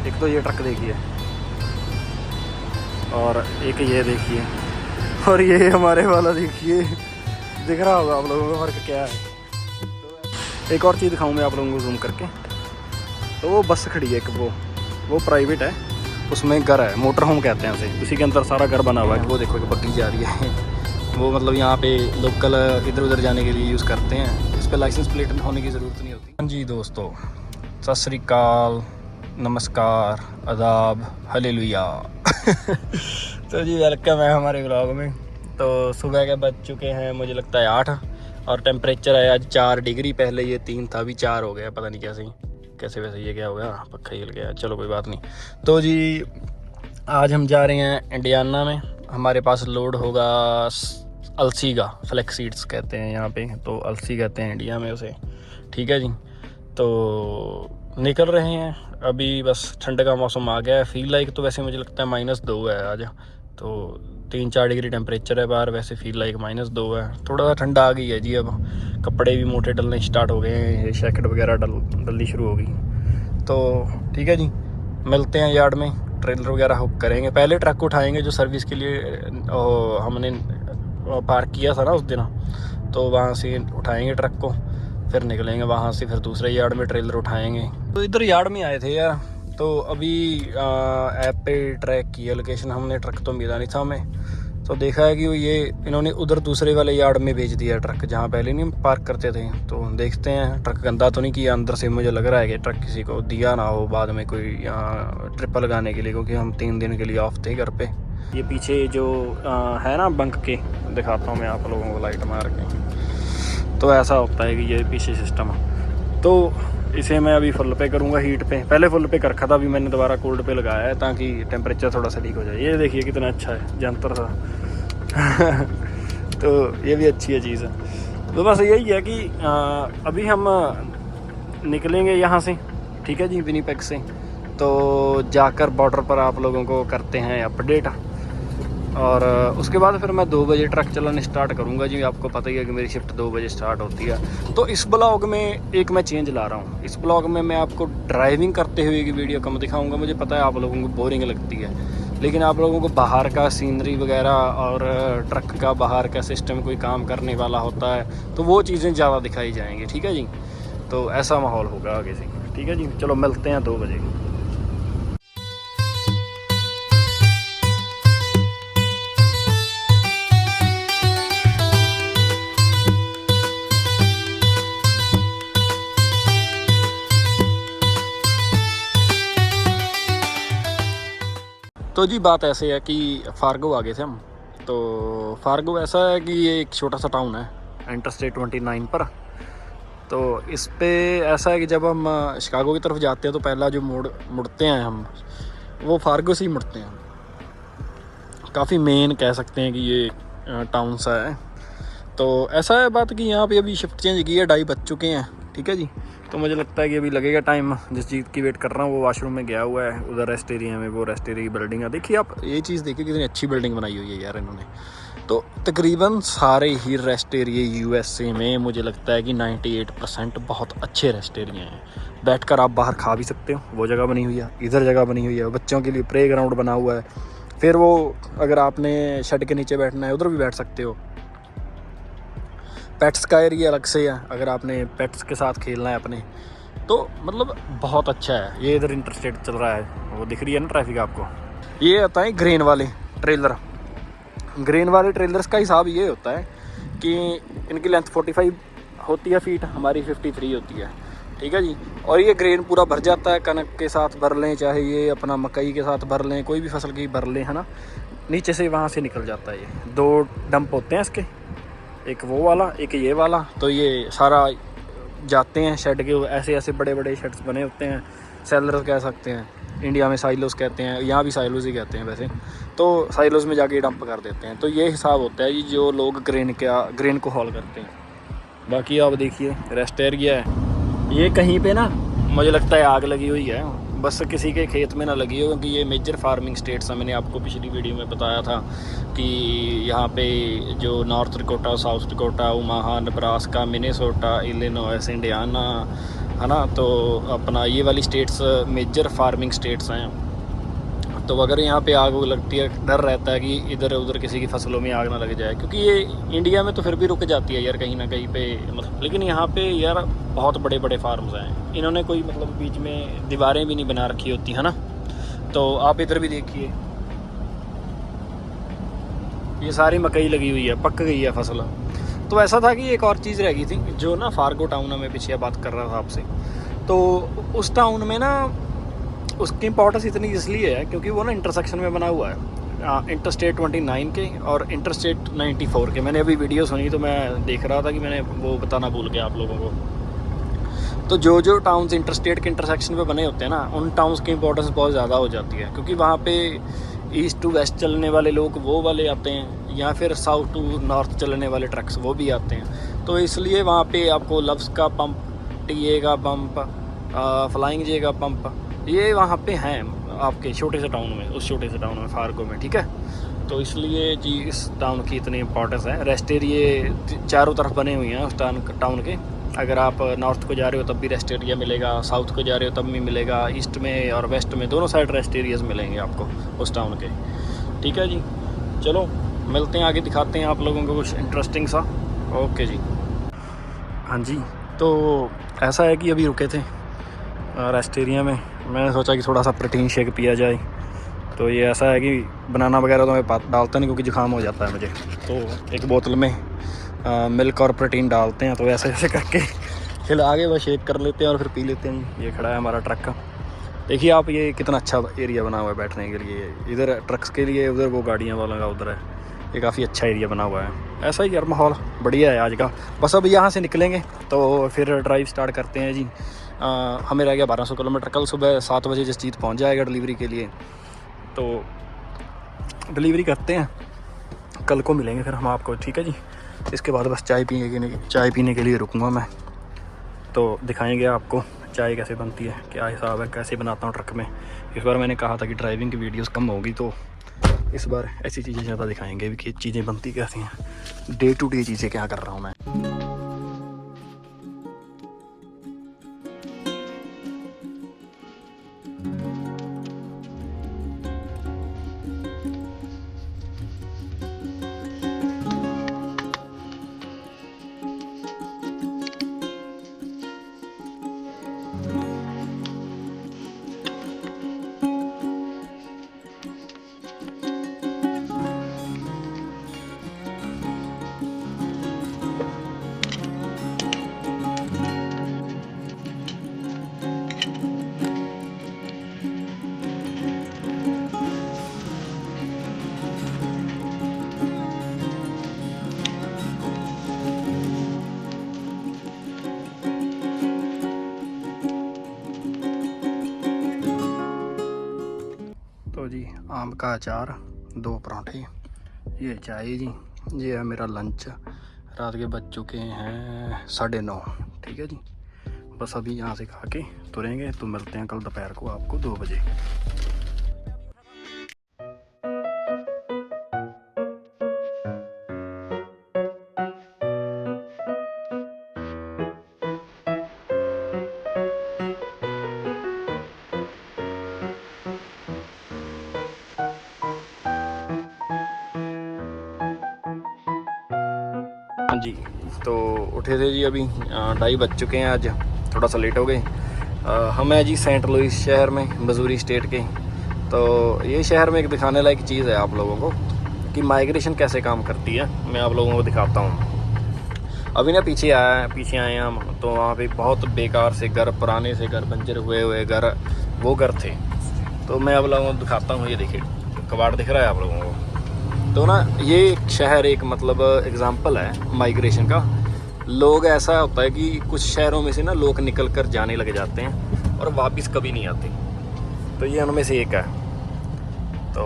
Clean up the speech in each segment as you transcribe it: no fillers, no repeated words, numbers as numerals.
एक तो ये ट्रक देखिए और एक ये देखिए और ये हमारे वाला देखिए, दिख रहा होगा आप लोगों को फ़र्क क्या है। एक और चीज़ दिखाऊँ मैं आप लोगों को जूम करके, तो वो बस खड़ी है एक, वो प्राइवेट है, उसमें घर है, मोटर होम कहते हैं उसे, उसी के अंदर सारा घर बना हुआ है। वो देखो एक बग्गी जा रही है वो मतलब यहाँ पे लोकल इधर उधर जाने के लिए यूज़ करते हैं, इस पर लाइसेंस प्लेट होने की ज़रूरत नहीं होती। हाँ जी दोस्तों, सत श्री अकाल, नमस्कार, आदाब, हालेलुया तो जी वेलकम है हमारे ब्लॉग में। तो सुबह के बज चुके हैं मुझे लगता है 8 और टेम्परेचर है आज 4 डिग्री, पहले ये 3 था, अभी 4 हो गया, पता नहीं कैसे वैसे ये क्या हो गया, पक्का हिल गया, चलो कोई बात नहीं। तो जी आज हम जा रहे हैं इंडियाना में, हमारे पास लोड होगा अलसी का, फ्लैक्स सीड्स कहते हैं यहाँ पे, तो अलसी कहते हैं इंडिया में उसे, ठीक है जी। तो निकल रहे हैं अभी, बस ठंड का मौसम आ गया है, फील लाइक तो वैसे मुझे लगता है -2 है आज, तो 3-4 डिग्री टेम्परेचर है बाहर, वैसे फील लाइक -2 है, थोड़ा सा ठंडा आ गई है जी। अब कपड़े भी मोटे डलने स्टार्ट हो गए हैं, जैकेट वगैरह डलनी शुरू हो गई। तो ठीक है जी, मिलते हैं यार्ड में, ट्रेलर वगैरह हुक करेंगे, पहले ट्रक उठाएंगे जो सर्विस के लिए हमने पार्क किया था ना उस दिन, तो वहाँ से उठाएंगे ट्रक को, फिर निकलेंगे वहाँ से, फिर दूसरे यार्ड में ट्रेलर उठाएंगे। तो इधर यार्ड में आए थे यार, तो अभी ऐप पे ट्रैक किया लोकेशन हमने, ट्रक तो मिला नहीं था हमें, तो देखा है कि ये इन्होंने उधर दूसरे वाले यार्ड में भेज दिया ट्रक, जहाँ पहले नहीं पार्क करते थे। तो देखते हैं ट्रक गंदा तो नहीं किया अंदर से, मुझे लग रहा है कि ट्रक किसी को दिया ना हो बाद में कोई यहाँ ट्रिप लगाने के लिए, क्योंकि हम 3 दिन के लिए ऑफ थे घर पे। ये पीछे जो है ना बंक के, दिखाता हूँ मैं आप लोगों को लाइट मार के, तो ऐसा होता है कि ये पीछे सिस्टम, तो इसे मैं अभी फुल पे करूँगा हीट पे, पहले फुल पे कर रखा था, अभी मैंने दोबारा कोल्ड पे लगाया है ताकि टेम्परेचर थोड़ा सा ठीक हो जाए। ये देखिए कितना अच्छा है जंतर सा तो ये भी अच्छी है चीज़। तो बस यही है कि अभी हम निकलेंगे यहाँ से, ठीक है जी, विनीपेग से, तो जाकर बॉर्डर पर आप लोगों को करते हैं अपडेट, और उसके बाद फिर मैं 2 बजे ट्रक चलाना स्टार्ट करूँगा जी। आपको पता ही है कि मेरी शिफ्ट 2 बजे स्टार्ट होती है। तो इस ब्लॉग में एक मैं चेंज ला रहा हूँ, इस ब्लॉग में मैं आपको ड्राइविंग करते हुए की वीडियो कम दिखाऊंगा, मुझे पता है आप लोगों को बोरिंग लगती है, लेकिन आप लोगों को बाहर का सीनरी वगैरह और ट्रक का बाहर का सिस्टम कोई काम करने वाला होता है, तो वो चीज़ें ज़्यादा दिखाई जाएंगी, ठीक है जी। तो ऐसा माहौल होगा आगे से, ठीक है जी। चलो मिलते हैं 2 बजे। तो जी बात ऐसे है कि फार्गो आ गए थे हम, तो फार्गो ऐसा है कि ये एक छोटा सा टाउन है इंटरस्टेट 29 पर। तो इस पे ऐसा है कि जब हम शिकागो की तरफ जाते हैं तो पहला जो मुड़ते हैं हम, वो फार्गो से ही मुड़ते हैं। काफ़ी मेन कह सकते हैं कि ये टाउन सा है। तो ऐसा है बात कि यहाँ पे अभी शिफ्ट चेंज की है, 2:30 बज चुके हैं, ठीक है जी। तो मुझे लगता है कि अभी लगेगा टाइम, जिस चीज़ की वेट कर रहा हूँ वो वॉशरूम में गया हुआ है, उधर रेस्ट एरिया में, वो रेस्ट एरिया की बिल्डिंग है। देखिए आप ये चीज़ देखिए कितनी अच्छी बिल्डिंग बनाई हुई है यार इन्होंने। तो तकरीबन सारे ही रेस्ट एरिया यूएसए में मुझे लगता है कि 98% बहुत अच्छे रेस्ट एरिया हैं, बैठकर आप बाहर खा भी सकते हो, वो जगह बनी हुई है, इधर जगह बनी हुई है, बच्चों के लिए प्ले ग्राउंड बना हुआ है, फिर वो अगर आपने शेड के नीचे बैठना है उधर भी बैठ सकते हो। पेट्स का एरिया अलग से है, अगर आपने पेट्स के साथ खेलना है अपने, तो मतलब बहुत अच्छा है। ये इधर इंटरस्टेट चल रहा है, वो दिख रही है ना ट्रैफिक आपको। ये आता है ग्रेन वाले ट्रेलर, ग्रेन वाले ट्रेलर्स का हिसाब ये होता है कि इनकी लेंथ 45 होती है फीट, हमारी 53 होती है, ठीक है जी। और ये ग्रेन पूरा भर जाता है, कनक के साथ भर लें, चाहे ये अपना मकई के साथ भर लें, कोई भी फसल की भर लें, है ना। नीचे से वहाँ से निकल जाता है, ये 2 डंप होते हैं इसके, एक वो वाला एक ये वाला। तो ये सारा जाते हैं शेड के, ऐसे ऐसे बड़े बड़े शेड्स बने होते हैं, सेलर कह सकते हैं, इंडिया में साइलोस कहते हैं, यहाँ भी साइलोस ही कहते हैं वैसे। तो साइलोस में जाके डंप कर देते हैं। तो ये हिसाब होता है जी जो लोग ग्रेन को हॉल करते हैं। बाकी आप देखिए रेस्ट एरिया है, ये कहीं पे ना मुझे लगता है आग लगी हुई है, बस किसी के खेत में ना लगी हो, क्योंकि ये मेजर फार्मिंग स्टेट्स हैं। मैंने आपको पिछली वीडियो में बताया था कि यहाँ पे जो north Dakota, south Dakota, Omaha, Nebraska, Minnesota, Illinois, Indiana, है ना। तो अपना ये वाली स्टेट्स मेजर फार्मिंग स्टेट्स हैं। तो अगर यहाँ पे आग लगती है, डर रहता है कि इधर उधर किसी की फसलों में आग ना लग जाए, क्योंकि ये इंडिया में तो फिर भी रुक जाती है यार कहीं ना कहीं पे, मतलब। लेकिन यहाँ पे यार बहुत बड़े बड़े फार्म्स हैं, इन्होंने कोई मतलब बीच में दीवारें भी नहीं बना रखी होती है ना। तो आप इधर भी देखिए, ये सारी मकई लगी हुई है, पक गई है फसल। तो ऐसा था कि एक और चीज़ रह गई थी जो ना फार्गो टाउन में पीछे बात कर रहा था आपसे। तो उस टाउन में ना उसकी इंपॉर्टेंस इतनी इसलिए है क्योंकि वो ना इंटरसेक्शन में बना हुआ है, इंटरस्टेट 29 के और इंटरस्टेट 94 के। मैंने अभी वीडियो सुनी तो मैं देख रहा था कि मैंने वो बताना भूल गया आप लोगों को। तो जो जो टाउन्स इंटरस्टेट के इंटरसेक्शन पे बने होते हैं ना, उन टाउन्स की इंपॉर्टेंस बहुत ज़्यादा हो जाती है, क्योंकि वहाँ पे ईस्ट टू वेस्ट चलने वाले लोग वो वाले आते हैं, या फिर साउथ टू नॉर्थ चलने वाले ट्रक्स वो भी आते हैं। तो इसलिए वहाँ पे आपको लव्स का पंप, टीए का पंप, फ्लाइंग जे का पंप, ये वहाँ पे हैं आपके छोटे से टाउन में, उस छोटे से टाउन में फार्गो में, ठीक है। तो इसलिए जी इस टाउन की इतनी इंपॉर्टेंस है। रेस्ट एरिए चारों तरफ बने हुए हैं उस टाउन के। अगर आप नॉर्थ को जा रहे हो तब भी रेस्ट एरिया मिलेगा, साउथ को जा रहे हो तब भी मिलेगा, ईस्ट में और वेस्ट में दोनों साइड रेस्ट एरियाज मिलेंगे आपको उस टाउन के, ठीक है जी। चलो मिलते हैं आगे, दिखाते हैं आप लोगों को कुछ इंटरेस्टिंग सा। ओके जी। हाँ जी, तो ऐसा है कि अभी रुके थे रेस्ट एरिया में, मैंने सोचा कि थोड़ा सा प्रोटीन शेक पिया जाए। तो ये ऐसा है कि बनाना वगैरह तो मैं डालता नहीं क्योंकि जुकाम हो जाता है मुझे। तो एक बोतल में मिल्क और प्रोटीन डालते हैं, तो ऐसे ऐसे करके फिर आगे बस शेक कर लेते हैं और फिर पी लेते हैं। ये खड़ा है हमारा ट्रक का, देखिए आप, ये कितना अच्छा एरिया बना हुआ है बैठने के लिए। इधर ट्रक्स के लिए, उधर वो गाड़ियाँ वालों का उधर है। ये काफ़ी अच्छा एरिया बना हुआ है। ऐसा ही यार माहौल बढ़िया है आज का। बस अब यहाँ से निकलेंगे तो फिर ड्राइव स्टार्ट करते हैं जी। हमें रह गया 1200 किलोमीटर। कल सुबह 7 बजे जसजीत पहुँच जाएगा डिलीवरी के लिए, तो डिलीवरी करते हैं, कल को मिलेंगे फिर हम आपको, ठीक है जी। इसके बाद बस चाय पीने के लिए रुकूँगा मैं, तो दिखाएंगे आपको चाय कैसे बनती है, क्या हिसाब है, कैसे बनाता हूँ ट्रक में। इस बार मैंने कहा था कि ड्राइविंग की वीडियोस कम होगी, तो इस बार ऐसी चीज़ें ज़्यादा दिखाएंगे कि चीज़ें बनती कैसी हैं, डे टू डे चीज़ें क्या कर रहा हूँ मैं। तो जी आम का अचार, 2 पराठे, ये चाय जी, ये है मेरा लंच। रात के बज चुके हैं 9:30, ठीक है जी। बस अभी यहाँ से खा के तुरेंगे, तो मिलते हैं कल दोपहर को आपको 2 बजे। हाँ जी, तो उठे थे जी अभी 2:30 बज चुके हैं, आज थोड़ा सा लेट हो गए। हम हैं जी सेंट लुइस शहर में, मिजूरी स्टेट के। तो ये शहर में एक दिखाने लायक चीज़ है आप लोगों को कि माइग्रेशन कैसे काम करती है, मैं आप लोगों को दिखाता हूँ। अभी ना पीछे आए हैं हम, तो वहाँ पे बहुत बेकार से घर, पुराने से घर, बंजर हुए घर, वो घर थे। तो मैं आप लोगों को दिखाता हूँ, ये देखिए कबाड़ दिख रहा है आप लोगों को। तो ना ये शहर एक मतलब एग्जांपल है माइग्रेशन का। लोग, ऐसा होता है कि कुछ शहरों में से ना लोग निकल कर जाने लग जाते हैं और वापस कभी नहीं आते, तो ये उनमें से एक है। तो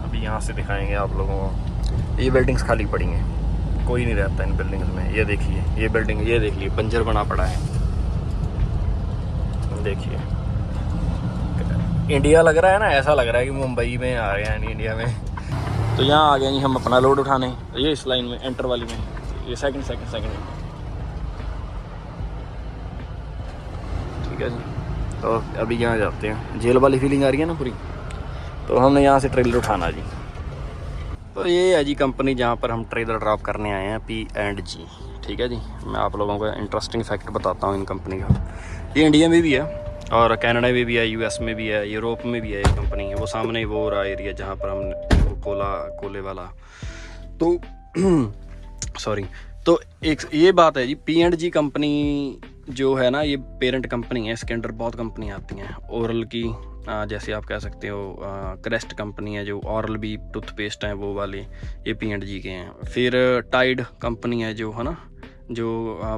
अभी यहाँ से दिखाएंगे आप लोगों को। ये बिल्डिंग्स खाली पड़ी हैं, कोई नहीं रहता इन बिल्डिंग्स में। ये देखिए ये बिल्डिंग, ये देखिए बंजर बना पड़ा है, देखिए। इंडिया लग रहा है ना, ऐसा लग रहा है कि मुंबई में आ रहे हैं इंडिया में। तो यहाँ आ गए जी हम अपना लोड उठाने, ये इस लाइन में, एंटर वाली में, ये सेकंड। ठीक है जी। तो अभी यहाँ जाते हैं, जेल वाली फीलिंग आ रही है ना पूरी, तो हमने यहाँ से ट्रेलर उठाना जी। तो ये है जी कंपनी जहाँ पर हम ट्रेलर ड्रॉप करने आए हैं, P&G, ठीक है जी। मैं आप लोगों को इंटरेस्टिंग फैक्ट बताता हूँ इन कंपनी का। ये इंडिया में भी है और कनाडा में भी है, यूएस में भी है, यूरोप में भी है ये कंपनी है। वो सामने वो रहा एरिया जहाँ पर हम कोले वाला तो सॉरी। तो एक ये बात है जी, P&G कंपनी जो है ना, ये पेरेंट कंपनी है, इसके अंडर बहुत कंपनी आती हैं। ओरल की जैसे आप कह सकते हो, क्रेस्ट कंपनी है, जो ओरल बी टूथपेस्ट हैं वो वाले, ये P&G के हैं। फिर टाइड कंपनी है जो है ना, जो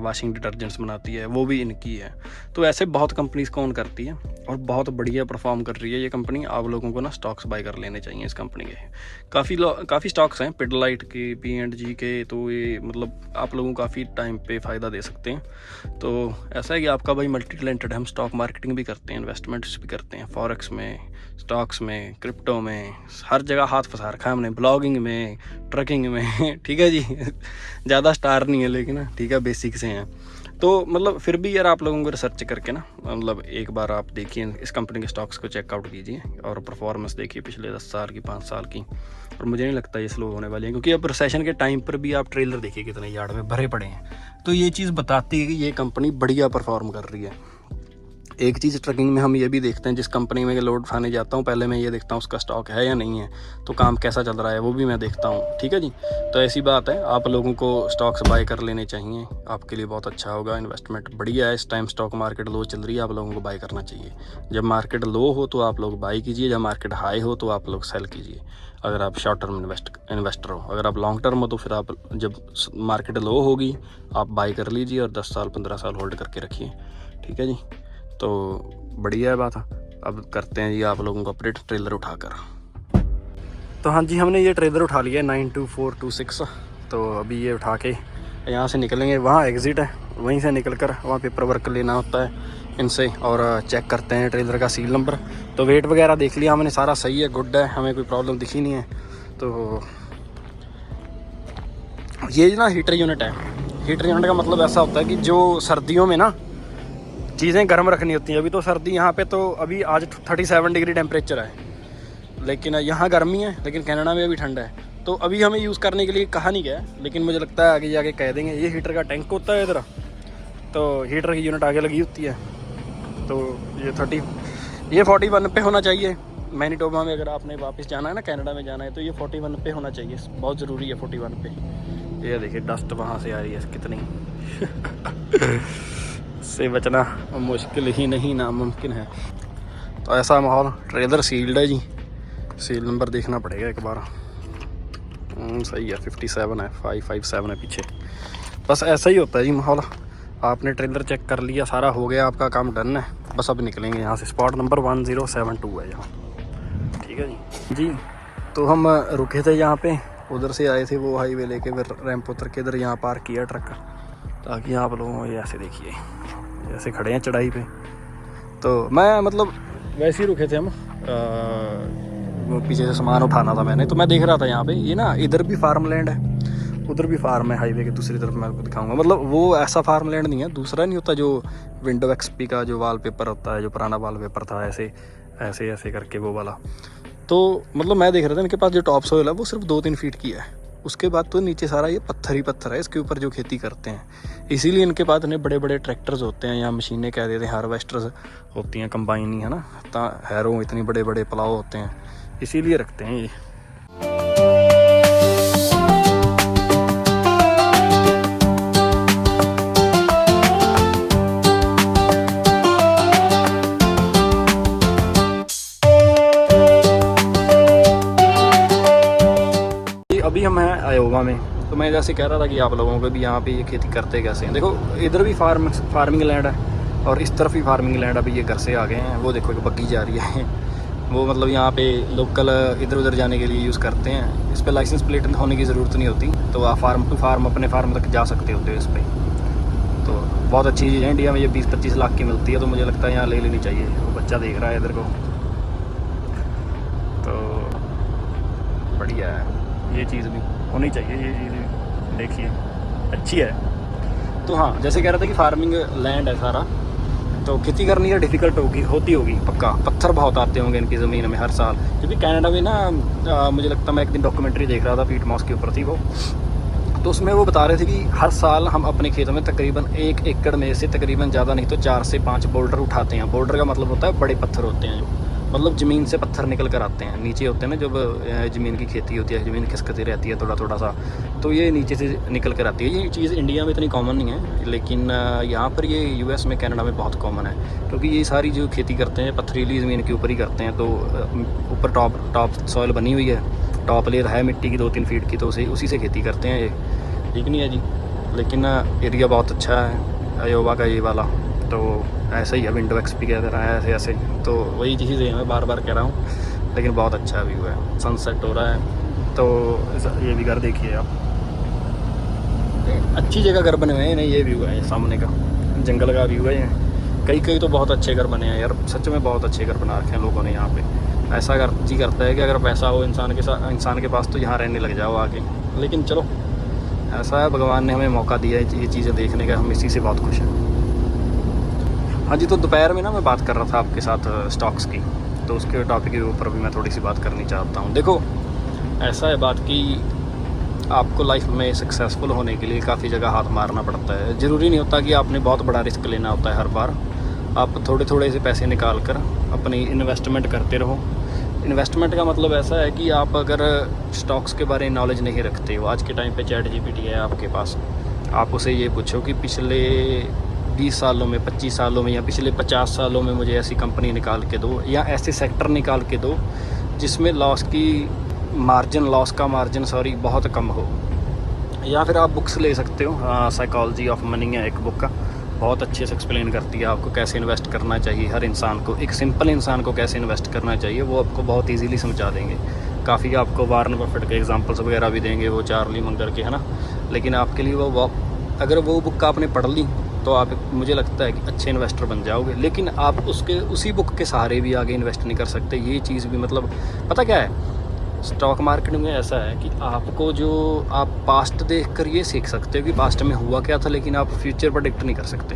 वाशिंग डिटर्जेंट्स बनाती है, वो भी इनकी है। तो ऐसे बहुत कंपनीज कौन करती है और बहुत बढ़िया परफॉर्म कर रही है ये कंपनी। आप लोगों को ना स्टॉक्स बाय कर लेने चाहिए इस कंपनी के। काफ़ी स्टॉक्स हैं पिडलाइट के, P&G के, तो ये मतलब आप लोगों को काफ़ी टाइम पे फ़ायदा दे सकते हैं। तो ऐसा है कि आपका भाई मल्टी टैलेंटेड है, हम स्टॉक मार्केटिंग भी करते हैं, इन्वेस्टमेंट्स भी करते हैं, फॉरेक्स में, स्टॉक्स में, क्रिप्टो में, हर जगह हाथ फंसा रखा है हमने, ब्लॉगिंग में, ट्रकिंग में ठीक है जी। ज़्यादा स्टार नहीं है लेकिन ठीक है, बेसिक से हैं। तो मतलब फिर भी यार आप लोगों को रिसर्च करके ना, मतलब एक बार आप देखिए इस कंपनी के स्टॉक्स को चेकआउट कीजिए और परफॉर्मेंस देखिए पिछले 10 साल की, 5 साल की। और मुझे नहीं लगता ये स्लो होने वाली है, क्योंकि अब रिसेशन के टाइम पर भी आप ट्रेलर देखिए कितने यार्ड में भरे पड़े हैं। तो ये चीज़ बताती है कि ये कंपनी बढ़िया परफॉर्म कर रही है। एक चीज़ ट्रकिंग में हम ये भी देखते हैं, जिस कंपनी में लोड उठाने जाता हूँ पहले मैं ये देखता हूँ उसका स्टॉक है या नहीं है, तो काम कैसा चल रहा है वो भी मैं देखता हूँ, ठीक है जी। तो ऐसी बात है, आप लोगों को स्टॉक्स बाय कर लेने चाहिए, आपके लिए बहुत अच्छा होगा, इन्वेस्टमेंट बढ़िया है। इस टाइम स्टॉक मार्केट लो चल रही है, आप लोगों को बाय करना चाहिए। जब मार्केट लो हो तो आप लोग बाय कीजिए, जब मार्केट हाई हो तो आप लोग सेल कीजिए, अगर आप शॉर्ट टर्म इन्वेस्टर हो। अगर आप लॉन्ग टर्म हो तो फिर आप जब मार्केट लो होगी आप बाय कर लीजिए और 10 साल 15 साल होल्ड करके रखिए, ठीक है जी। तो बढ़िया है बात। अब करते हैं जी आप लोगों को अपडेट ट्रेलर उठाकर। तो हाँ जी, हमने ये ट्रेलर उठा लिया 92426। तो अभी ये उठा के यहाँ से निकलेंगे, वहाँ एग्ज़िट है, वहीं से निकल कर वहाँ पेपर वर्क लेना होता है इनसे, और चेक करते हैं ट्रेलर का सील नंबर। तो वेट वगैरह देख लिया हमने, सारा सही है, गुड है, हमें कोई प्रॉब्लम दिखी नहीं है। तो ये ना हीटर यूनिट है। हीटर यूनिट का मतलब ऐसा होता है कि जो सर्दियों में ना चीज़ें गर्म रखनी होती हैं। अभी तो सर्दी यहाँ पे, तो अभी आज 37 डिग्री टेम्परेचर है, लेकिन यहाँ गर्मी है, लेकिन कनाडा में अभी ठंड है। तो अभी हमें यूज़ करने के लिए कहा नहीं गया, लेकिन मुझे लगता है आगे जाके कह देंगे। ये हीटर का टैंक होता है इधर, तो हीटर की यूनिट आगे लगी होती है। तो ये 41 पे होना चाहिए। मैनीटोबा में अगर आपने वापस जाना है ना, कनाडा में जाना है, तो ये 41 पे होना चाहिए, बहुत ज़रूरी है 41 पे। ये देखिए डस्ट वहाँ से आ रही है कितनी से बचना मुश्किल ही नहीं नामुमकिन है। तो ऐसा माहौल, ट्रेलर सील्ड है जी, सील नंबर देखना पड़ेगा एक बार। सही है, 57 है, 557 है पीछे। बस ऐसा ही होता है जी माहौल। आपने ट्रेलर चेक कर लिया, सारा हो गया, आपका काम डन है, बस अब निकलेंगे यहाँ से। स्पॉट नंबर 1072 है यहाँ, ठीक है जी। तो हम रुके थे यहाँ पे, उधर से आए थे वो हाईवे लेके, फिर रैंप उतर के इधर यहाँ पार्क किया ट्रक, ताकि आप लोगों को ये ऐसे देखिए, ऐसे खड़े हैं चढ़ाई पे। तो मैं मतलब वैसे ही रुके थे हम, पीछे से सामान उठाना था मैंने, तो मैं देख रहा था यहाँ पे, ये ना इधर भी फार्म लैंड है, उधर भी फार्म है, हाईवे के दूसरी तरफ मैं आपको दिखाऊंगा। मतलब वो ऐसा फार्म लैंड नहीं है, दूसरा नहीं होता जो विंडो एक्सपी का जो वॉलपेपर होता है, जो पुराना वॉलपेपर था, ऐसे ऐसे ऐसे करके वो वाला। तो मतलब मैं देख रहा था इनके पास जो टॉप सोइल है वो सिर्फ 2-3 फीट की है, उसके बाद तो नीचे सारा ये पत्थर ही पत्थर है, इसके ऊपर जो खेती करते हैं। इसीलिए इनके पास इतने बड़े बड़े ट्रैक्टर्स होते हैं, या मशीनें कह देते हैं, हार्वेस्टर्स होती हैं, कंबाइन ही है ना, हैरो, इतनी बड़े बड़े प्लाव होते हैं, इसीलिए रखते हैं ये। अभी हम हैं आयोवा में, तो मैं जैसे कह रहा था कि आप लोगों को भी यहाँ पे ये खेती करते कैसे हैं। देखो इधर भी फार्मिंग लैंड है और इस तरफ भी फार्मिंग लैंड। अभी ये घर से आ गए हैं, वो देखो एक बग्गी जा रही है वो मतलब यहाँ पे लोकल इधर उधर जाने के लिए यूज़ करते हैं। इस पर लाइसेंस प्लेट होने की ज़रूरत नहीं होती, तो आप फार्म टू फार्म अपने फार्म तक जा सकते होते हो इस पर। तो बहुत अच्छी चीज़ है, इंडिया में ये 20-25 लाख की मिलती है, तो मुझे लगता है यहाँ ले लेनी चाहिए। वो बच्चा देख रहा है इधर को, तो बढ़िया है, ये चीज़ भी होनी चाहिए, ये चीज़ भी देखिए अच्छी है। तो हाँ, जैसे कह रहा था कि फार्मिंग लैंड है सारा, तो खेती करनी है डिफ़िकल्ट होती होगी पक्का। पत्थर बहुत आते होंगे इनकी ज़मीन में हर साल, क्योंकि कनाडा में ना मुझे लगता है, मैं एक दिन डॉक्यूमेंट्री देख रहा था, पीट मॉस के ऊपर थी वो, तो उसमें वो बता रहे थे कि हर साल हम अपने खेतों में तकरीबन 1 एकड़ में से तकरीबन ज़्यादा नहीं तो 4 से 5 बोल्डर उठाते हैं। बोल्डर का मतलब होता है बड़े पत्थर होते हैं, जो मतलब ज़मीन से पत्थर निकल कर आते हैं, नीचे होते हैं ना, जब ज़मीन की खेती होती है, ज़मीन खिसकती रहती है थोड़ा थोड़ा सा, तो ये नीचे से निकल कर आती है। ये चीज़ इंडिया में इतनी कॉमन नहीं है, लेकिन यहाँ पर ये US में, कनाडा में बहुत कॉमन है, क्योंकि ये सारी जो खेती करते हैं पथरीली ज़मीन के ऊपर ही करते हैं। तो ऊपर टॉप सॉइल बनी हुई है, टॉप लेयर है मिट्टी की 2-3 फीट की, तो उसी से खेती करते हैं ये, ठीक नहीं है जी। लेकिन एरिया बहुत अच्छा है अयोवा का ये वाला, तो ऐसा ही है, विंडो एक्सपी कह रहा है ऐसे ऐसे, तो वही चीज़ है, मैं बार बार कह रहा हूँ, लेकिन बहुत अच्छा व्यू है, सनसेट हो रहा है। तो ये भी घर देखिए आप, अच्छी जगह घर बने हुए हैं, नहीं ये व्यू है सामने का, जंगल का व्यू है ये। कई तो बहुत अच्छे घर बने हैं यार, सच में बहुत अच्छे घर बना रखे हैं लोगों ने यहाँ पे। ऐसा जी करता है कि अगर पैसा हो इंसान के पास तो यहाँ रहने लग जाओ आके, लेकिन चलो ऐसा है, भगवान ने हमें मौका दिया है ये चीज़ें देखने का, हम इसी से बहुत खुश हैं। हाँ जी, तो दोपहर में ना मैं बात कर रहा था आपके साथ स्टॉक्स की, तो उसके टॉपिक के ऊपर भी मैं थोड़ी सी बात करनी चाहता हूँ। देखो ऐसा है बात कि आपको लाइफ में सक्सेसफुल होने के लिए काफ़ी जगह हाथ मारना पड़ता है। ज़रूरी नहीं होता कि आपने बहुत बड़ा रिस्क लेना होता है हर बार। आप थोड़े थोड़े से पैसे निकाल कर अपनी इन्वेस्टमेंट करते रहो। इन्वेस्टमेंट का मतलब ऐसा है कि आप अगर स्टॉक्स के बारे में नॉलेज नहीं रखते हो, आज के टाइम पे चैट GPT है आपके पास, आप उसे ये पूछो कि पिछले 20 सालों में, 25 सालों में या पिछले 50 सालों में मुझे ऐसी कंपनी निकाल के दो या ऐसे सेक्टर निकाल के दो जिसमें लॉस का मार्जिन बहुत कम हो। या फिर आप बुक्स ले सकते हो, साइकोलॉजी ऑफ मनी है एक बुक का, बहुत अच्छे से एक्सप्लेन करती है आपको कैसे इन्वेस्ट करना चाहिए हर इंसान को, एक सिंपल इंसान को कैसे इन्वेस्ट करना चाहिए, वो आपको बहुत इजीली समझा देंगे। काफ़ी आपको वारन बफेट के एग्जांपल्स वगैरह भी देंगे, वो चार्ली मंगर के, है ना। लेकिन आपके लिए वो अगर वो बुक आपने पढ़ ली तो आप, मुझे लगता है कि अच्छे इन्वेस्टर बन जाओगे। लेकिन आप उसी बुक के सहारे भी आगे इन्वेस्ट नहीं कर सकते। ये चीज़ भी मतलब पता क्या है, स्टॉक मार्केट में ऐसा है कि आपको जो आप पास्ट देखकर ये सीख सकते हो कि पास्ट में हुआ क्या था, लेकिन आप फ्यूचर प्रेडिक्ट नहीं कर सकते।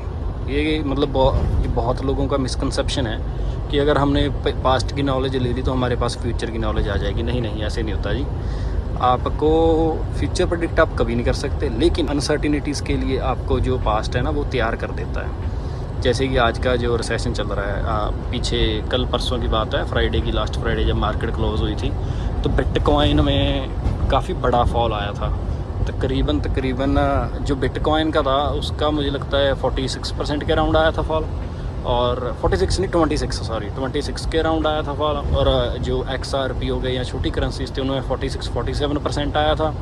ये मतलब ये बहुत लोगों का मिसकंसेप्शन है कि अगर हमने पास्ट की नॉलेज ले ली तो हमारे पास फ्यूचर की नॉलेज आ जाएगी। नहीं, ऐसे नहीं होता जी। आपको फ्यूचर प्रेडिक्ट आप कभी नहीं कर सकते, लेकिन अनसर्टिनिटीज़ के लिए आपको जो पास्ट है ना वो तैयार कर देता है। जैसे कि आज का जो रिसेशन चल रहा है, पीछे कल परसों की बात है, फ्राइडे की, लास्ट फ्राइडे जब मार्केट क्लोज हुई थी, तो बिटकॉइन में काफ़ी बड़ा फॉल आया था। तकरीबन जो बिटकॉइन का था उसका मुझे लगता है 46% के अराउंड आया था फॉल, और 26 के अराउंड आया था फॉल। और जो XRP हो गए या छोटी करेंसीज थे उनमें 46-47% आया था।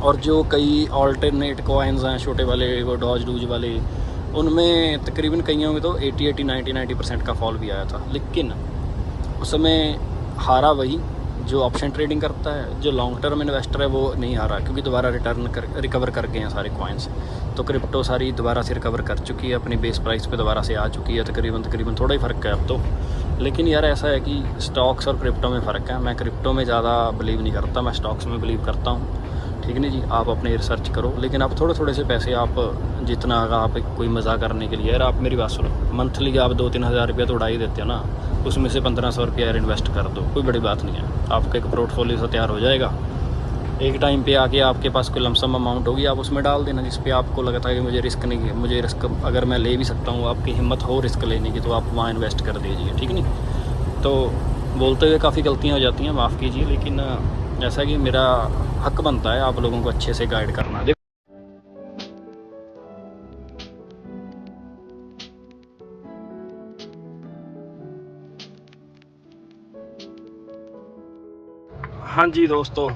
और जो कई ऑल्टरनेट कॉइन्स हैं छोटे वाले, वो डूज वाले, उनमें तकरीबन कईयों में तो 80-90% का फॉल भी आया था। लेकिन उस समय हारा वही जो ऑप्शन ट्रेडिंग करता है, जो लॉन्ग टर्म इन्वेस्टर है वो नहीं हारा, क्योंकि दोबारा रिकवर कर गए हैं सारे कॉइन्स। तो क्रिप्टो सारी दोबारा से रिकवर कर चुकी है, अपनी बेस प्राइस पे दोबारा से आ चुकी है, तकरीबन थोड़ा ही फ़र्क है अब तो। लेकिन यार ऐसा है कि स्टॉक्स और क्रिप्टो में फ़र्क है। मैं क्रिप्टो में ज़्यादा बिलीव नहीं करता, मैं स्टॉक्स में बिलीव करता हूँ, ठीक नहीं जी। आप अपने रिसर्च करो, लेकिन आप थोड़े से पैसे, आप जितना आप कोई मज़ा करने के लिए, यार आप मेरी बात सुनो, मंथली आप 2-3 हज़ार रुपया तो उड़ा ही देते हो ना, उसमें से 1500 रुपया यार इन्वेस्ट कर दो, कोई बड़ी बात नहीं है। आपका एक पोर्टफोलियो से तैयार हो जाएगा। एक टाइम पे आके आपके पास कोई लमसम अमाउंट होगी, आप उसमें डाल देना जिस पे आपको लगता है कि मुझे रिस्क नहीं है, मुझे रिस्क अगर मैं ले भी सकता हूँ, आपकी हिम्मत हो रिस्क लेने की, तो आप वहाँ इन्वेस्ट कर दीजिए, ठीक नहीं। तो बोलते हुए काफ़ी गलतियाँ हो जाती हैं, माफ़ कीजिए, लेकिन ऐसा कि मेरा हक बनता है आप लोगों को अच्छे से गाइड करना। हाँ जी दोस्तों,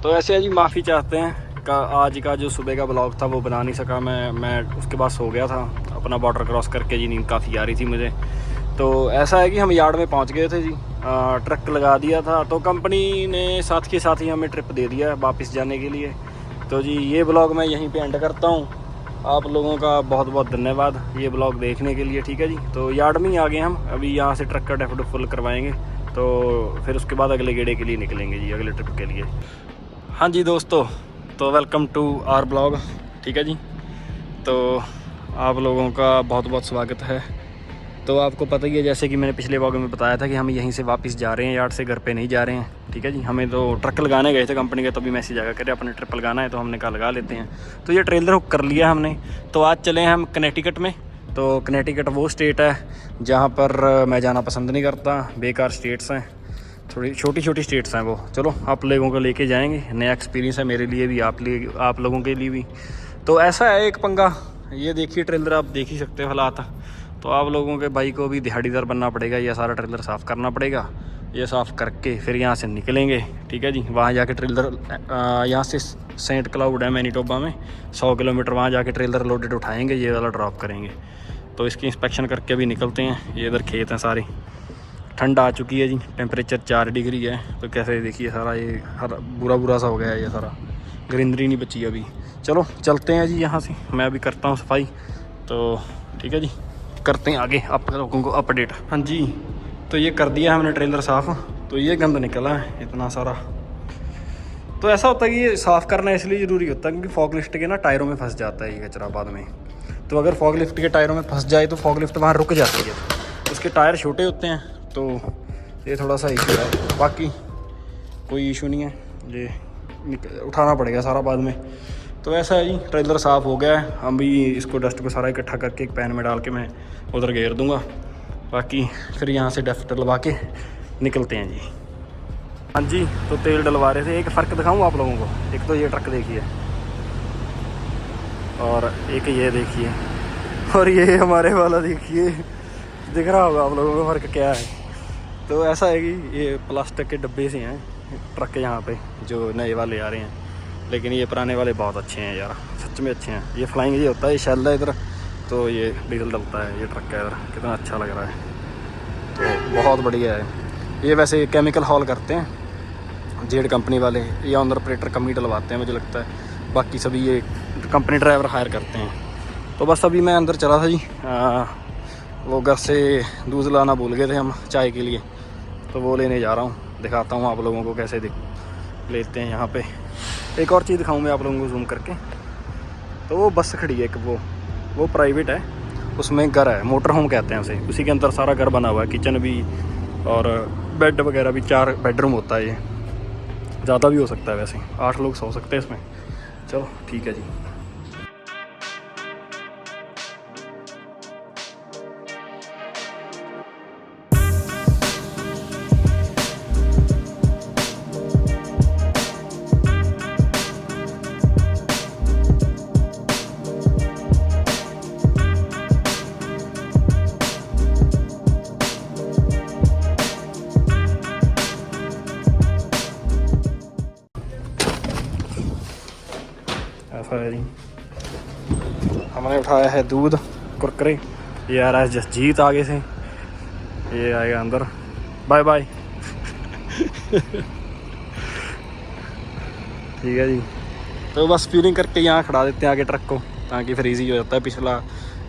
तो ऐसे है जी, माफ़ी चाहते हैं का आज का जो सुबह का ब्लॉग था वो बना नहीं सका मैं उसके बाद सो गया था अपना बॉर्डर क्रॉस करके जी, नींद काफ़ी आ रही थी मुझे। तो ऐसा है कि हम यार्ड में पहुंच गए थे जी, ट्रक लगा दिया था, तो कंपनी ने साथ के साथ ही हमें ट्रिप दे दिया वापस जाने के लिए। तो जी ये ब्लॉग मैं यहीं पे एंड करता हूँ। आप लोगों का बहुत बहुत धन्यवाद ये ब्लॉग देखने के लिए, ठीक है जी। तो यार्ड में ही आ गए हम, अभी यहाँ से ट्रक का डेफिनेट फुल करवाएंगे, तो फिर उसके बाद अगले गेड़े के लिए निकलेंगे जी, अगले ट्रिप के लिए। हाँ जी दोस्तों, तो वेलकम टू आवर ब्लॉग, ठीक है जी। तो आप लोगों का बहुत बहुत स्वागत है तो आपको पता ही है, जैसे कि मैंने पिछले व्लॉग में बताया था कि हम यहीं से वापस जा रहे हैं, यार्ड से घर पे नहीं जा रहे हैं। ठीक है जी, हमें तो ट्रक लगाने गए थे कंपनी के, तभी मैसेज आया करे अपने ट्रिप लगाना है, तो हमने कहा लगा लेते हैं। तो ये ट्रेलर हुक कर लिया हमने। तो आज चले हैं हम कनेटिकट में। तो कनेटिकट वो स्टेट है जहाँ पर मैं जाना पसंद नहीं करता, बेकार स्टेट्स हैं, थोड़ी छोटी छोटी स्टेट्स हैं वो। चलो आप लोगों को लेके जाएंगे, नया एक्सपीरियंस है मेरे लिए भी, आप लोगों के लिए भी। तो ऐसा है एक पंगा, ये देखिए ट्रेलर आप देख ही सकते हो हालात। तो आप लोगों के भाई को भी दिहाड़ीदार बनना पड़ेगा, ये सारा ट्रेलर साफ़ करना पड़ेगा। ये साफ़ करके फिर यहाँ से निकलेंगे। ठीक है जी, वहाँ जाके ट्रेलर यहाँ से सेंट क्लाउड है मैनीटोबा में 100 किलोमीटर, वहाँ जाके ट्रेलर लोडेड उठाएंगे, ये वाला ड्रॉप करेंगे। तो इसकी इंस्पेक्शन करके अभी निकलते हैं। ये इधर खेत हैं सारे, ठंड आ चुकी है जी, टेम्परेचर 4 डिग्री है। तो कैसे देखिए सारा ये बुरा बुरा सा हो गया है, ये सारा ग्रीनरी नहीं बची अभी। चलो चलते हैं जी यहाँ से, मैं अभी करता हूँ सफाई। तो ठीक है जी, करते हैं आगे आप लोगों को अपडेट। हाँ जी, तो ये कर दिया हमने ट्रेलर साफ़। तो ये गंद निकला है इतना सारा। तो ऐसा होता है कि ये साफ़ करना इसलिए ज़रूरी होता है क्योंकि फॉगलिफ्ट के ना टायरों में फंस जाता है ये कचरा बाद में। तो अगर फॉगलिफ्ट के टायरों में फंस जाए तो फॉगलिफ्ट वहाँ रुक जाती है। उसके टायर छोटे होते हैं, तो ये थोड़ा सा इशू है, बाकी कोई इशू नहीं है। ये उठाना पड़ेगा सारा बाद में। तो ऐसा है जी, ट्रेलर साफ़ हो गया है। हम भी इसको डस्ट को सारा इकट्ठा करके एक पैन में डाल के मैं उधर घेर दूंगा। बाकी फिर यहाँ से डस्ट डलवा के निकलते हैं जी। हाँ जी, तो तेल डलवा रहे थे। एक फ़र्क दिखाऊँ आप लोगों को, एक तो ये ट्रक देखिए और एक ये देखिए और ये हमारे वाला देखिए, दिख रहा होगा आप लोगों को फ़र्क क्या है। तो ऐसा है कि ये प्लास्टिक के डब्बे से हैं ट्रक यहाँ पे जो नए वाले आ रहे हैं, लेकिन ये पुराने वाले बहुत अच्छे हैं यार, सच में अच्छे हैं। ये फ्लाइंग ये होता है, ये शेल है इधर, तो ये डीजल डलता है। ये ट्रक है इधर, कितना अच्छा लग रहा है, तो बहुत बढ़िया है। ये वैसे केमिकल हॉल करते हैं जेड कंपनी वाले, ये ऑनर ऑपरेटर कम ही डलवाते हैं मुझे लगता है, बाकी सभी ये कंपनी ड्राइवर हायर करते हैं। तो बस अभी मैं अंदर चला था जी, वो घर से दूध लाना भूल गए थे हम चाय के लिए, तो वो लेने जा रहा हूँ। दिखाता हूँ आप लोगों को कैसे लेते हैं यहाँ पे। एक और चीज़ दिखाऊँ मैं आप लोगों को जूम करके। तो वो बस खड़ी है एक, वो प्राइवेट है, उसमें घर है, मोटर होम कहते हैं उसे। उसी के अंदर सारा घर बना हुआ है, किचन भी और बेड वगैरह भी। 4 बेडरूम होता है ये, ज़्यादा भी हो सकता है, वैसे 8 लोग सो सकते हैं इसमें। चलो ठीक है जी। ऐसा है जी, हमने उठाया है दूध, कुरकुरे। ये आ रहा है जसजीत आगे से, ये आएगा अंदर। Bye bye. ठीक है जी, तो बस फ्यूलिंग करके यहाँ खड़ा देते हैं आगे ट्रक को, ताकि फिर इजी हो जाता है। पिछला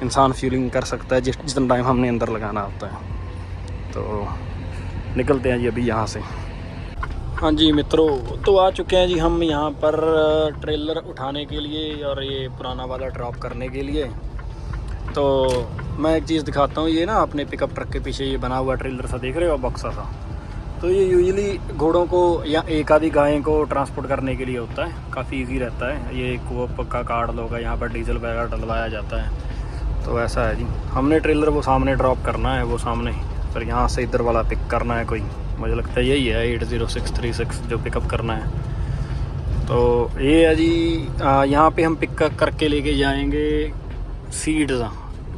इंसान फ्यूलिंग कर सकता है जितना टाइम हमने अंदर लगाना होता है। तो निकलते हैं जी अभी यहाँ से। हाँ जी मित्रों, तो आ चुके हैं जी हम यहाँ पर ट्रेलर उठाने के लिए और ये पुराना वाला ड्रॉप करने के लिए। तो मैं एक चीज़ दिखाता हूँ, ये ना अपने पिकअप ट्रक के पीछे ये बना हुआ ट्रेलर सा देख रहे हो, बक्सा सा। तो ये यूजुअली घोड़ों को या एक आधी गायें को ट्रांसपोर्ट करने के लिए होता है, काफ़ी इजी रहता है। ये कोप का कार्ड होगा, यहाँ पर डीजल वगैरह डलवाया जाता है। तो ऐसा है जी, हमने ट्रेलर वो सामने ड्रॉप करना है, वो सामने, फिर यहाँ से इधर वाला पिक करना है कोई, मुझे लगता है यही है 80636 जो पिकअप करना है। तो ये है जी, यहाँ पे हम पिक करके लेके जाएंगे सीड्स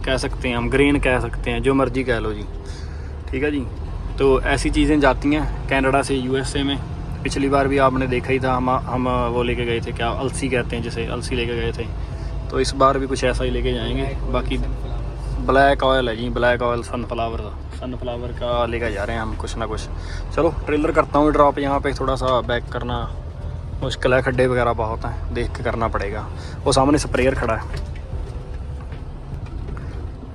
कह सकते हैं हम, ग्रेन कह सकते हैं, जो मर्जी कह लो जी। ठीक है जी, तो ऐसी चीज़ें जाती हैं कनाडा से यूएसए में। पिछली बार भी आपने देखा ही था, हम वो लेके गए थे, क्या अलसी कहते हैं जिसे, अलसी लेके गए थे। तो इस बार भी कुछ ऐसा ही लेके जाएंगे। बाकी ब्लैक ऑयल है जी, ब्लैक ऑयल सनफ्लावर का लेकर जा रहे हैं हम कुछ ना कुछ। चलो ट्रेलर करता हूँ ड्रॉप। यहाँ पे थोड़ा सा बैक करना मुश्किल है, खड्डे वगैरह बहुत हैं, देख के करना पड़ेगा। वो सामने स्प्रेयर खड़ा है,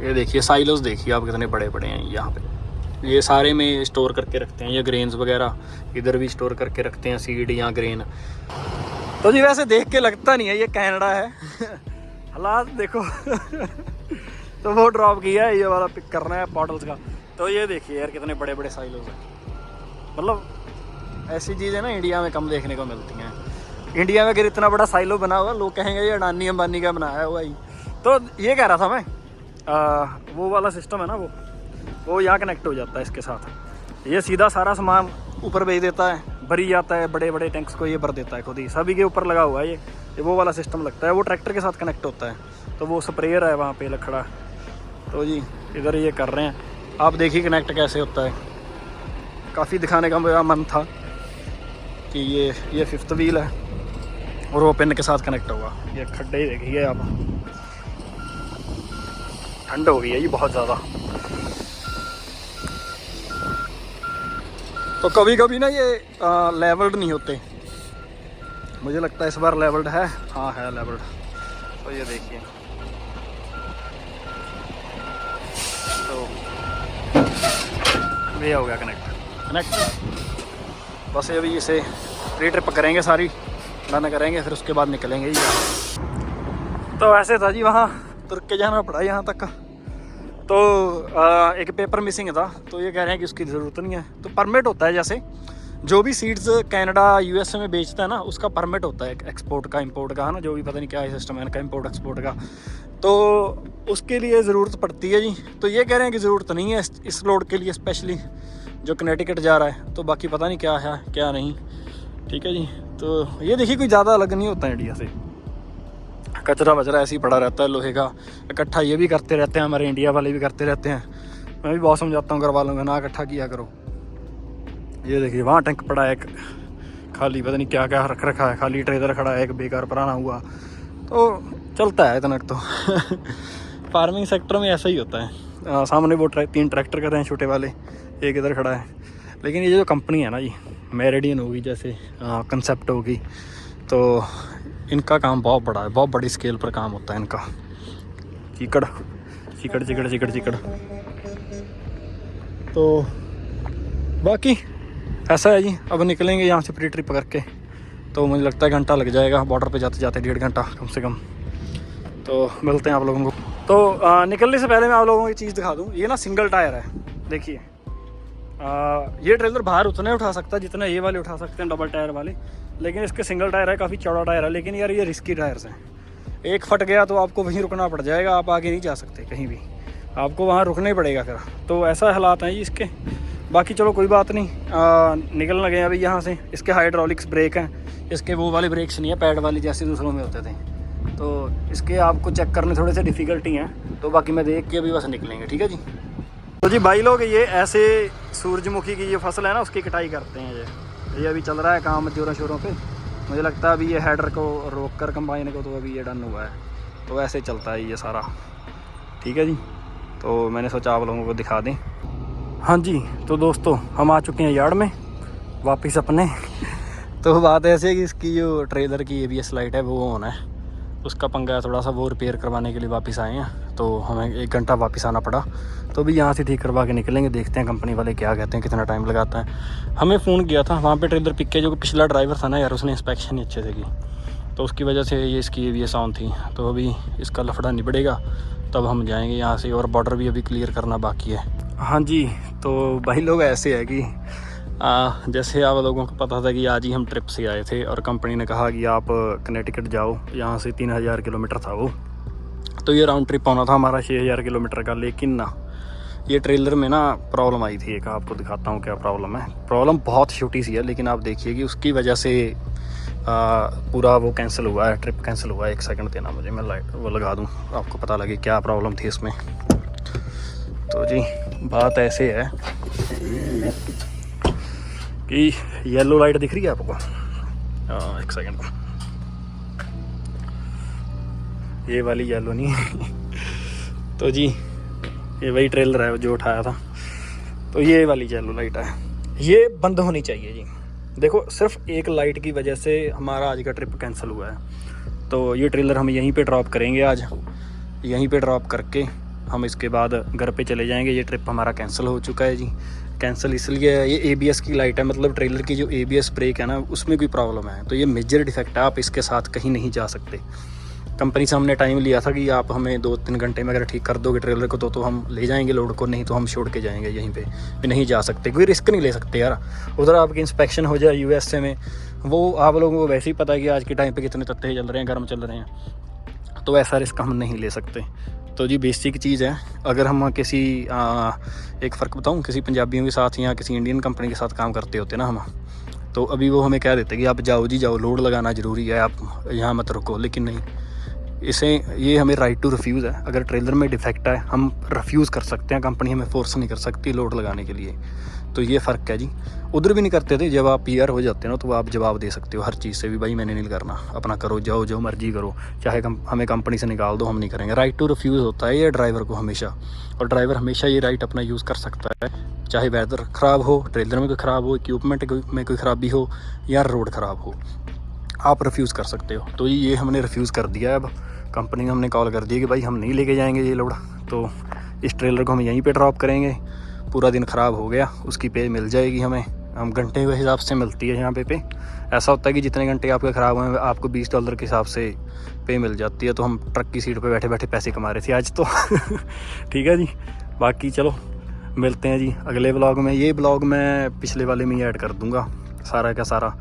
ये देखिए साइलोस देखिए आप कितने बड़े बड़े हैं यहाँ पे। ये सारे में स्टोर करके रखते हैं, ये ग्रेन्स वगैरह इधर भी स्टोर करके रखते हैं, सीड या ग्रेन। तो जी वैसे देख के लगता नहीं है ये कनाडा है। हालात देखो। तो वो ड्रॉप किया है, ये वाला पिक करना है बॉटल्स का। तो ये देखिए यार कितने बड़े बड़े साइलोज हैं। मतलब ऐसी चीज़ें ना इंडिया में कम देखने को मिलती हैं। इंडिया में अगर इतना बड़ा साइलो बना हुआ, लोग कहेंगे ये अडानी अंबानी का बनाया हुआ ही। तो ये कह रहा था मैं, वो वाला सिस्टम है ना, वो यहाँ कनेक्ट हो जाता है इसके साथ। ये सीधा सारा सामान ऊपर भेज देता है, भरी जाता है, बड़े बड़े टैंक्स को ये भर देता है खुद ही, सभी के ऊपर लगा हुआ है ये वो वाला सिस्टम लगता है। वो ट्रैक्टर के साथ कनेक्ट होता है। तो वो स्प्रेयर है वहाँ पे खड़ा। तो जी इधर ये कर रहे हैं, आप देखिए कनेक्ट कैसे होता है। काफ़ी दिखाने का मेरा मन था कि ये 5th व्हील है और वो पिन के साथ कनेक्ट होगा। ये खड्डे देखिए आप, ठंड हो गई है ये बहुत ज़्यादा। तो कभी कभी ना ये लेवल्ड नहीं होते, मुझे लगता है इस बार लेवल्ड है। हाँ है लेवल्ड। तो ये देखिए, तो ये हो गया कनेक्ट। बस अभी इसे ट्रिप करेंगे, सारी डन करेंगे, फिर उसके बाद निकलेंगे। तो ऐसे था जी, वहाँ तुर के जाना पड़ा यहाँ तक। तो एक पेपर मिसिंग था, तो ये कह रहे हैं कि उसकी ज़रूरत नहीं है। तो परमिट होता है, जैसे जो भी सीड्स कनाडा यूएसए में बेचता है ना, उसका परमिट होता है एक्सपोर्ट का, इंपोर्ट का, है ना, जो भी पता नहीं क्या सिस्टम है इनका इंपोर्ट एक्सपोर्ट का। तो उसके लिए ज़रूरत पड़ती है जी। तो ये कह रहे हैं कि ज़रूरत नहीं है इस लोड के लिए स्पेशली, जो कनेटिकट जा रहा है। तो बाकी पता नहीं क्या है क्या नहीं। ठीक है जी। तो ये देखिए कोई ज़्यादा अलग नहीं होता है इंडिया से। कचरा वचरा ऐसे ही पड़ा रहता है लोहे का इकट्ठा, ये भी करते रहते हैं, हमारे इंडिया वाले भी करते रहते हैं। मैं भी बहुत समझाता हूँ घर वालों को, ना इकट्ठा किया करो। ये देखिए वहाँ टैंक पड़ा है एक खाली, पता नहीं क्या क्या रख रखा है, खाली ट्रेलर खड़ा है एक बेकार पुराना हुआ। तो चलता है इतना तो फार्मिंग सेक्टर में ऐसा ही होता है। सामने वो 3 ट्रैक्टर कर रहे हैं छोटे वाले, एक इधर खड़ा है। लेकिन ये जो कंपनी है ना जी, मेरिडियन होगी, जैसे कंसेप्ट होगी, तो इनका काम बहुत बड़ा है, बहुत बड़ी स्केल पर काम होता है इनका। चिकड़ चिकड़ चिकड़ चिकड़ चिकड़। तो बाकी ऐसा है जी। अब निकलेंगे यहाँ से प्री ट्रिप करके। तो मुझे लगता है घंटा लग जाएगा बॉर्डर पे जाते जाते, 1.5 घंटा कम से कम। तो मिलते हैं आप लोगों को। तो निकलने से पहले मैं आप लोगों को एक चीज़ दिखा दूँ। ये ना सिंगल टायर है, देखिए। ये ट्रेलर बाहर उतना ही उठा सकता है जितना ये वाले उठा सकते हैं, डबल टायर वाले। लेकिन इसके सिंगल टायर है, काफ़ी चौड़ा टायर है। लेकिन यार ये रिस्की टायर्स हैं, एक फट गया तो आपको वहीं रुकना पड़ जाएगा, आप आगे नहीं जा सकते कहीं भी, आपको वहाँ रुकना ही पड़ेगा फिर। तो ऐसा हालात हैं जी इसके। बाकी चलो कोई बात नहीं, निकल लगे अभी यहाँ से। इसके हाइड्रोलिक्स ब्रेक हैं, इसके वो वाले ब्रेक्स नहीं है पैड वाली जैसे दूसरों में होते थे। तो इसके आपको चेक करने थोड़े से डिफ़िकल्टी हैं। तो बाकी मैं देख के अभी बस निकलेंगे, ठीक है जी। तो जी भाई लोग, ये ऐसे सूरजमुखी की ये फसल है ना, उसकी कटाई करते हैं। ये अभी चल रहा है काम जोरों शोरों पे। मुझे लगता है अभी ये हेडर को रोक कर कंबाइन को, तो अभी ये डन हुआ है। तो ऐसे चलता है ये सारा, ठीक है जी। तो मैंने सोचा आप लोगों को दिखा दें। हाँ जी, तो दोस्तों हम आ चुके हैं यार्ड में वापस अपने। तो बात ऐसे है कि इसकी जो ट्रेलर की ABS लाइट है वो ऑन है, उसका पंगा है थोड़ा सा, वो रिपेयर करवाने के लिए वापस आए हैं। तो हमें 1 घंटा वापस आना पड़ा। तो अभी यहाँ से ठीक करवा के निकलेंगे, देखते हैं कंपनी वाले क्या कहते हैं, कितना टाइम लगाता है। हमें फ़ोन किया था वहाँ पे ट्रेलर पिक के, जो पिछला ड्राइवर था ना यार, उसने इंस्पेक्शन ही अच्छे से की, तो उसकी वजह से ये इसकी ABS ऑन थी। तो अभी इसका लफड़ा निबड़ेगा तब हम जाएंगे यहाँ से, और बॉर्डर भी अभी क्लियर करना बाकी है। हाँ जी, तो भाई लोग ऐसे है कि जैसे आप लोगों को पता था कि आज ही हम ट्रिप से आए थे और कंपनी ने कहा कि आप कनेटिकट जाओ, यहाँ से 3000 किलोमीटर था वो। तो ये राउंड ट्रिप होना था हमारा 6000 किलोमीटर का। लेकिन ना ये ट्रेलर में ना प्रॉब्लम आई थी एक, आपको दिखाता हूँ क्या प्रॉब्लम है। प्रॉब्लम बहुत छोटी सी है, लेकिन आप देखिए कि उसकी वजह से पूरा वो कैंसिल हुआ है, ट्रिप कैंसिल हुआ है। 1 सेकंड देना मुझे, मैं लाइट वो लगा दूँ, आपको पता लगे क्या प्रॉब्लम थी इसमें। तो जी बात ऐसे है कि येलो लाइट दिख रही है आपको, 1 सेकंड, ये वाली येलो नहीं है। तो जी ये वही ट्रेलर है जो उठाया था। तो ये वाली येलो लाइट है, ये बंद होनी चाहिए जी। देखो सिर्फ एक लाइट की वजह से हमारा आज का ट्रिप कैंसिल हुआ है। तो ये ट्रेलर हम यहीं पे ड्रॉप करेंगे आज, यहीं पे ड्रॉप करके हम इसके बाद घर पे चले जाएंगे। ये ट्रिप हमारा कैंसिल हो चुका है जी। कैंसिल इसलिए है, ये ABS की लाइट है, मतलब ट्रेलर की जो ABS ब्रेक है ना, उसमें कोई प्रॉब्लम है। तो ये मेजर डिफेक्ट है, आप इसके साथ कहीं नहीं जा सकते। कंपनी से हमने टाइम लिया था कि आप हमें 2-3 घंटे में अगर ठीक कर दोगे ट्रेलर को तो हम ले जाएंगे लोड को, नहीं तो हम छोड़ के जाएंगे यहीं पे भी नहीं जा सकते, कोई रिस्क नहीं ले सकते यार। उधर आपकी इंस्पेक्शन हो जाए यूएसए में, वो आप लोगों को वैसे ही पता है कि आज के टाइम पे कितने तत्ते चल रहे हैं, गर्म चल रहे हैं, तो ऐसा रिस्क हम नहीं ले सकते। तो जी बेसिक चीज़ है, अगर हम किसी एक फ़र्क बताऊँ, किसी पंजाबियों के साथ या किसी इंडियन कंपनी के साथ काम करते होते ना हम, तो अभी वो हमें कह देते कि आप जाओ जी जाओ, लोड लगाना ज़रूरी है, आप यहाँ मत रुको, लेकिन नहीं, इसे ये हमें राइट टू रिफ्यूज़ है। अगर ट्रेलर में डिफेक्ट है हम रिफ्यूज़ कर सकते हैं, कंपनी हमें फोर्स नहीं कर सकती लोड लगाने के लिए। तो ये फ़र्क है जी। उधर भी नहीं करते थे, जब आप पीआर हो जाते हो ना तो आप जवाब दे सकते हो हर चीज़ से भी, भाई मैंने नहीं करना, अपना करो, जाओ जो मर्जी करो, चाहे हमें कंपनी से निकाल दो, हम नहीं करेंगे। राइट टू रिफ्यूज़ होता है ये ड्राइवर को हमेशा, और ड्राइवर हमेशा ये राइट अपना यूज़ कर सकता है, चाहे वेदर ख़राब हो, ट्रेलर में कोई ख़राब हो, इक्विपमेंट में कोई ख़राबी हो या रोड ख़राब हो, आप रिफ्यूज़ कर सकते हो। तो ये हमने रिफ्यूज़ कर दिया है। अब कंपनी में हमने कॉल कर दिया कि भाई हम नहीं लेके जाएंगे ये लोड, तो इस ट्रेलर को हम यहीं पे ड्रॉप करेंगे। पूरा दिन ख़राब हो गया, उसकी पे मिल जाएगी हमें, हम घंटे के हिसाब से मिलती है यहाँ पे। ऐसा होता है कि जितने घंटे आपके ख़राब हुए आपको $20 के हिसाब से पे मिल जाती है। तो हम ट्रक की सीट पे बैठे बैठे पैसे कमा रहे थे आज तो ठीक है जी। बाकी चलो मिलते हैं जी अगले ब्लॉग में। ये ब्लॉग मैं पिछले वाले में ही ऐड कर दूँगा सारा का सारा।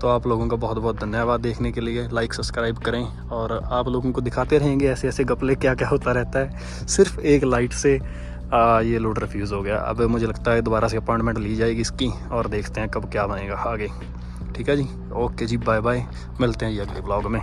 तो आप लोगों का बहुत बहुत धन्यवाद देखने के लिए, लाइक सब्सक्राइब करें, और आप लोगों को दिखाते रहेंगे ऐसे ऐसे गपले क्या क्या होता रहता है। सिर्फ एक लाइट से ये लोड रिफ्यूज़ हो गया। अब मुझे लगता है दोबारा से अपॉइंटमेंट ली जाएगी इसकी, और देखते हैं कब क्या बनेगा आगे। ठीक है जी, ओके जी, बाय बाय, मिलते हैं जी अगले ब्लॉग में।